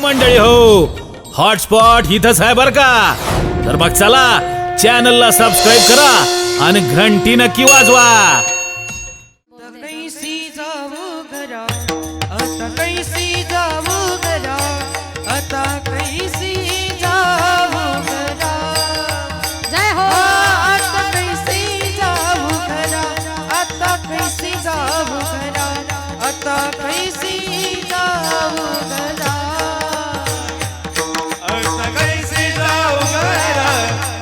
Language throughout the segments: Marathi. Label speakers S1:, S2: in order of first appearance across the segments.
S1: मंडळी हो, हॉटस्पॉट इथंच आहे बर का. तर मग चला चॅनलला सबस्क्राईब करा आणि घंटी नक्की वाजवा.
S2: कैसी जाऊ घरा आता, कैसी जाऊ घरा आता, कैसी जाऊ घरा.
S3: जय हो.
S2: आता कैसी जाऊ घरा आता, कैसी जाऊ घरा आता, कैसी जाऊ घरा.
S4: आता कैसी जाऊ घरा,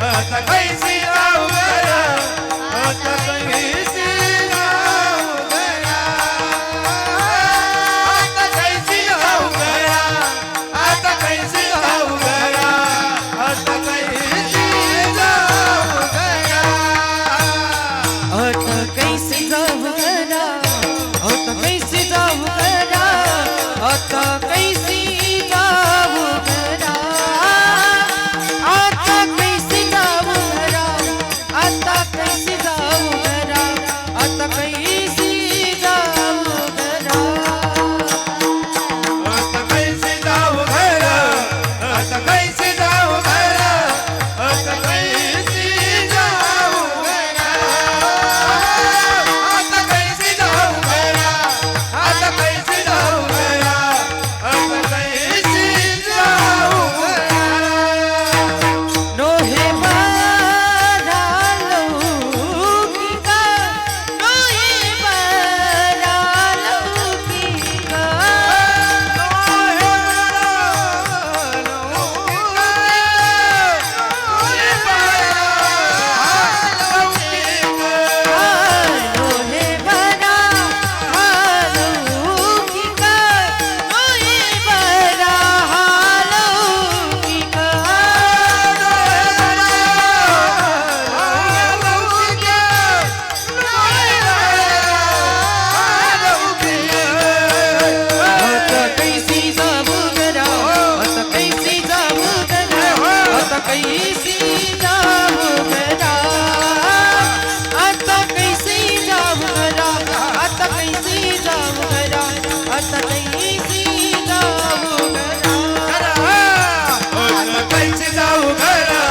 S4: आता कैसी जाऊ घरा, आता कैसी जाऊ घरा, आता कैसी जाऊ घरा, आता कैसी जाऊ घरा, आता कैसी जाऊ घरा.
S2: आता कैसी जाऊ घरा आता, कैसी जाऊ घरा आता, कैसी जाऊ घरा. आता कैसी जाऊ घरा आता, कैसी जाऊ घरा आता, कैसी जाऊ घरा.
S4: आता कैसी जाऊ घरा, आता कैसी जाऊ घरा, आता कैसी जाऊ घरा, आता कैसी जाऊ घरा, आता कैसी जाऊ घरा, आता कैसी जाऊ घरा.
S2: नोहे बारा लौकिका, नोहे बारा लौकिका. नोहे बारा लौकिका, नोहे बारा लौकिका. आता कैसी जाऊ घरा आता, कैसी जाऊ घरा आता, कैसी जाऊ घरा. आता कैसी जाऊ घरा आता, कैसी जाऊ घरा आता, कैसी जाऊ घरा.
S4: आता कैसी जाऊ घरा,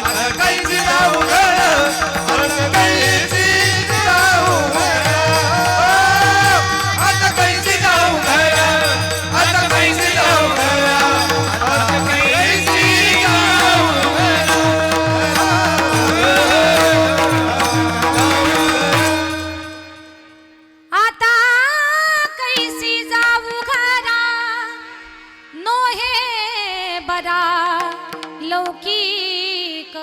S4: आता कैसी जाऊ घरा, आता कैसी जाऊ घरा, आता कैसी जाऊ घरा, आता कैसी जाऊ घरा, आता कैसी जाऊ घरा.
S3: आता कैसी जाऊ घरा, नोहे बरा लौकिक.